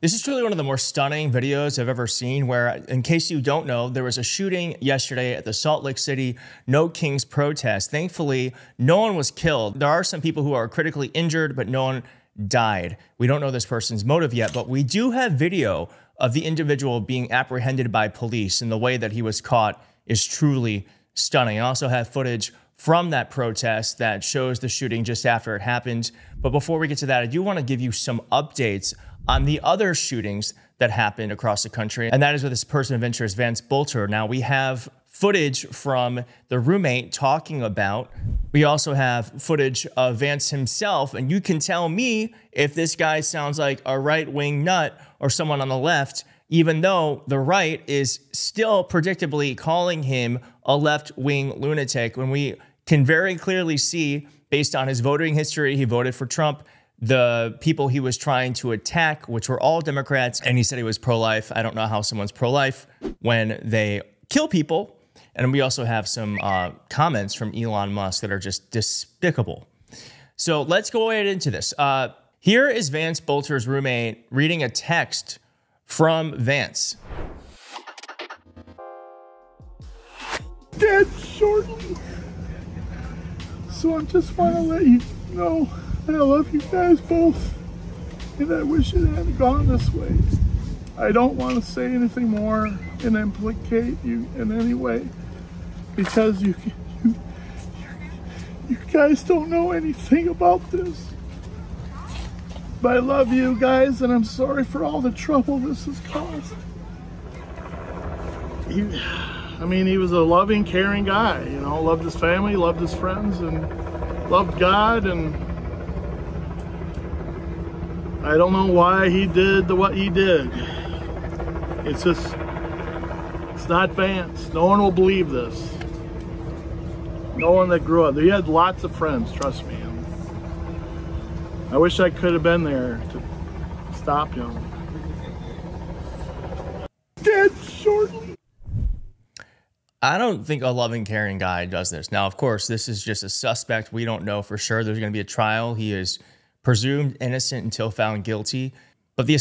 This is truly one of the more stunning videos I've ever seen where, in case you don't know, there was a shooting yesterday at the Salt Lake City No Kings protest. Thankfully, no one was killed. There are some people who are critically injured, but no one died. We don't know this person's motive yet, but we do have video of the individual being apprehended by police, and the way that he was caught is truly stunning. I also have footage from that protest that shows the shooting just after it happened. But before we get to that, I do want to give you some updates on the other shootings that happened across the country. And that is with this person of interest, Vance Bolter. Now, we have footage from the roommate talking about. We also have footage of Vance himself. And you can tell me if this guy sounds like a right-wing nut or someone on the left, even though the right is still predictably calling him a left-wing lunatic, when we can very clearly see, based on his voting history, he voted for Trump. The people he was trying to attack, which were all Democrats, and he said he was pro-life. I don't know how someone's pro-life when they kill people. And we also have some comments from Elon Musk that are just despicable. So let's go right into this. Here is Vance Bolter's roommate reading a text from Vance. Dead shortly. So I just want to let you know that I love you guys both, and I wish it hadn't gone this way. I don't want to say anything more and implicate you in any way, because you guys don't know anything about this. But I love you guys, and I'm sorry for all the trouble this has caused. He was a loving, caring guy, you know, loved his family, loved his friends, and loved God, and I don't know why he did what he did. It's not Vance. No one will believe this. No one that grew up. He had lots of friends, trust me. And I wish I could have been there to stop him. Dead shortly. I don't think a loving, caring guy does this. Now, of course, this is just a suspect. We don't know for sure. There's going to be a trial. He is presumed innocent until found guilty. But the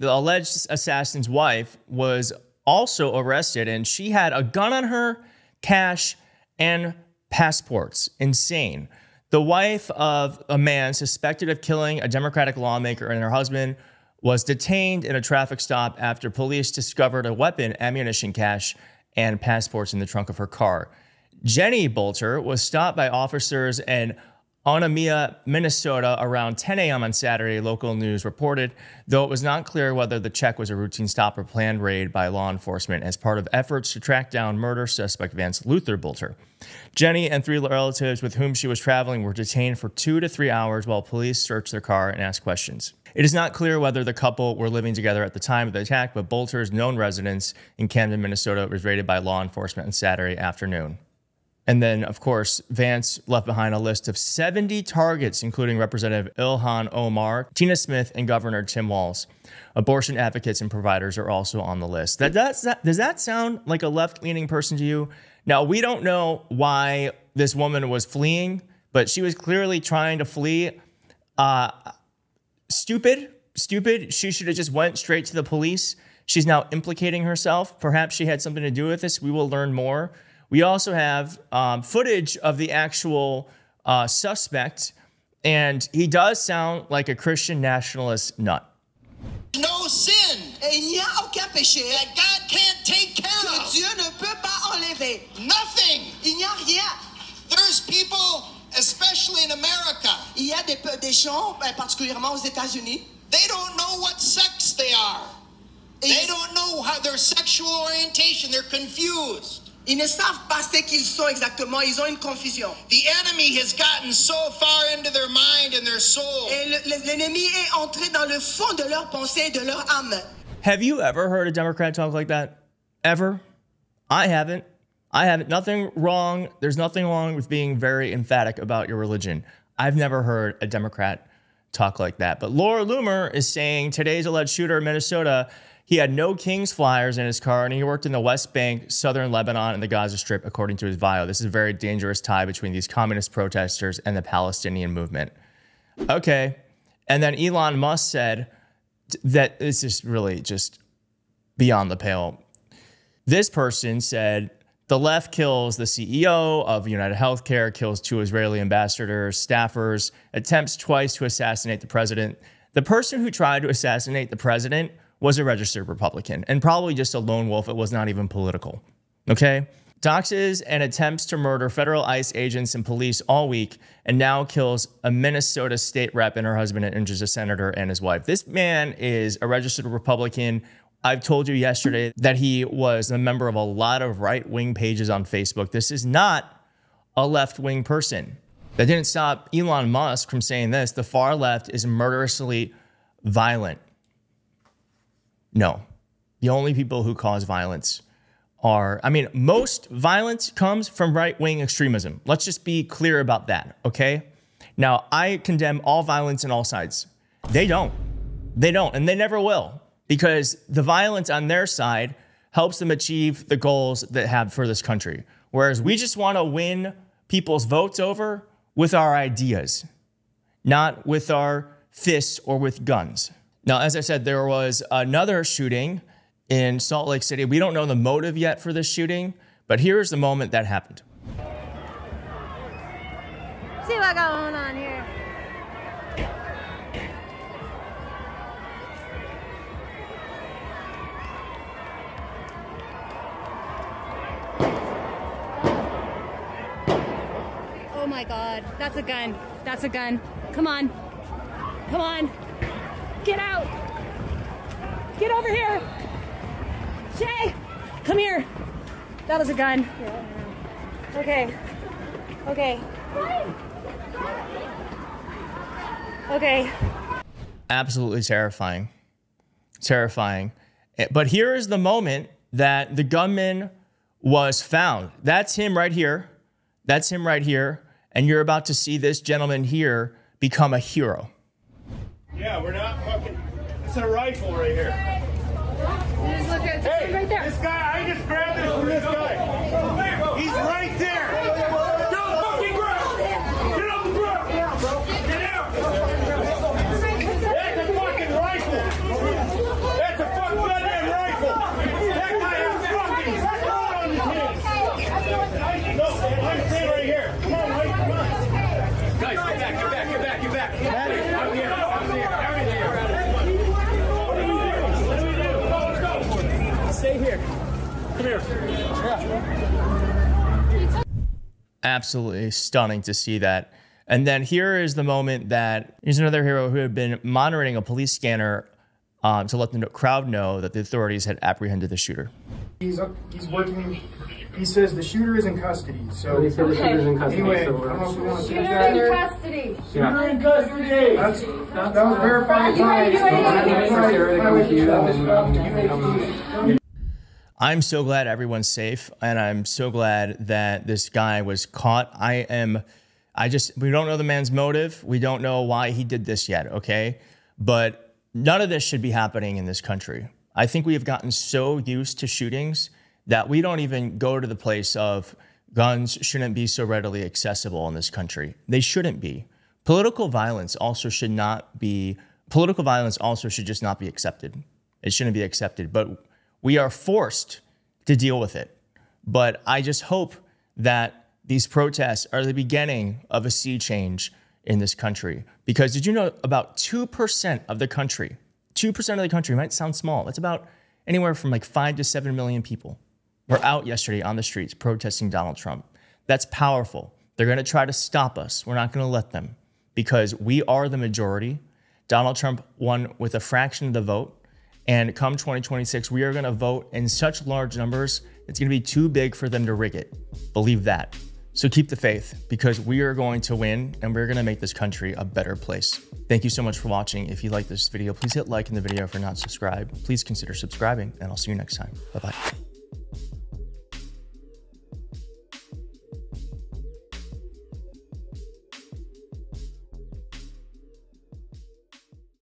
alleged assassin's wife was also arrested, and she had a gun on her, cash, and passports. Insane. The wife of a man suspected of killing a Democratic lawmaker and her husband was detained in a traffic stop after police discovered a weapon, ammunition cache, and passports in the trunk of her car. Jenny Bolter was stopped by officers in Onamia, Minnesota around 10 a.m. on Saturday, local news reported, though it was not clear whether the check was a routine stop or planned raid by law enforcement as part of efforts to track down murder suspect Vance Luther Bolter. Jenny and three relatives with whom she was traveling were detained for 2 to 3 hours while police searched their car and asked questions. It is not clear whether the couple were living together at the time of the attack, but Bolter's known residence in Camden, Minnesota was raided by law enforcement on Saturday afternoon. And then, of course, Vance left behind a list of 70 targets, including Representative Ilhan Omar, Tina Smith, and Governor Tim Walz. Abortion advocates and providers are also on the list. Does that sound like a left-leaning person to you? Now, we don't know why this woman was fleeing, but she was clearly trying to flee. Stupid. She should have just went straight to the police. She's now implicating herself. Perhaps she had something to do with this. We will learn more. We also have footage of the actual suspect, and he does sound like a Christian nationalist nut. No sin. Il n'y a aucun péché That God can't take care que of. Dieu ne peut pas enlever. Nothing. Il n'y a rien. There's people, especially in America, Il y a des gens, particulièrement aux États-Unis, they don't know what sex they are. They don't know how their sexual orientation. They're confused. ils ne savent pas ce qu'ils sont exactement. Ils ont une confusion. The enemy has gotten so far into their mind and their soul. Et l'ennemi est entré dans le fond de leur pensée et de leur âme. Have you ever heard a Democrat talk like that? Ever? I haven't. Nothing wrong. There's nothing wrong with being very emphatic about your religion. I've never heard a Democrat talk like that. But Laura Loomer is saying today's alleged shooter in Minnesota, he had no Kings flyers in his car, and he worked in the West Bank, southern Lebanon, and the Gaza Strip, according to his bio. This is a very dangerous tie between these communist protesters and the Palestinian movement. Okay. And then Elon Musk said that is just really just beyond the pale. This person said, the left kills the CEO of United Healthcare, kills 2 Israeli ambassadors, staffers, attempts twice to assassinate the president. The person who tried to assassinate the president was a registered Republican and probably just a lone wolf. It was not even political. Okay? Doxes and attempts to murder federal ICE agents and police all week, and now kills a Minnesota state rep and her husband and injures a senator and his wife. This man is a registered Republican. I've told you yesterday that he was a member of a lot of right-wing pages on Facebook. This is not a left-wing person. That didn't stop Elon Musk from saying this. The far left is murderously violent. No, the only people who cause violence are, most violence comes from right-wing extremism. Let's just be clear about that, okay? Now, I condemn all violence on all sides. They don't. They don't, and they never will, because the violence on their side helps them achieve the goals that have for this country. Whereas we just want to win people's votes over with our ideas, not with our fists or with guns. Now, as I said, there was another shooting in Salt Lake City. We don't know the motive yet for this shooting, but here's the moment that happened. See what's going on here. Oh my God, that's a gun. That's a gun. Come on. Come on. Get out. Get over here. Shay, come here. That was a gun. Okay. Okay. Okay. Absolutely terrifying. Terrifying. But here is the moment that the gunman was found. That's him right here. That's him right here. And you're about to see this gentleman here become a hero. Yeah, we're not fucking... It's a rifle right here. Just look at Hey, right there. this guy, I just grabbed this from this guy. He's right there. Get on the fucking ground. Get on the ground. Get out. That's a fucking rifle. That's a fucking goddamn rifle. That guy has fucking blood on his hands. No, I'm staying right here. Come on, Mike, come on. Guys, get back, get back, get back, get back. Hey, I'm here, everything here. Stay here. Come here. Yeah. Absolutely stunning to see that. And then here is the moment that here's another hero who had been monitoring a police scanner to let the crowd know that the authorities had apprehended the shooter. He's working. He says the shooter is in custody. So He said the shooter's in custody. anyway, So I don't know if we want to take Shooter that. in custody. Shooter in custody. That was verified. I'm so glad everyone's safe, and I'm so glad that this guy was caught. We don't know the man's motive. We don't know why he did this yet, okay? But none of this should be happening in this country. I think we have gotten so used to shootings that we don't even go to the place of guns shouldn't be so readily accessible in this country. They shouldn't be. Political violence also should just not be accepted. It shouldn't be accepted, but we are forced to deal with it. But I just hope that these protests are the beginning of a sea change in this country. Because did you know about 2% of the country, 2% of the country might sound small. That's about anywhere from like 5 to 7 million people were out yesterday on the streets protesting Donald Trump. That's powerful. They're going to try to stop us. We're not going to let them because we are the majority. Donald Trump won with a fraction of the vote. And come 2026, we are going to vote in such large numbers, it's going to be too big for them to rig it. Believe that. So keep the faith because we are going to win and we're going to make this country a better place. Thank you so much for watching. If you like this video, please hit like in the video. If you're not subscribed, please consider subscribing and I'll see you next time. Bye-bye.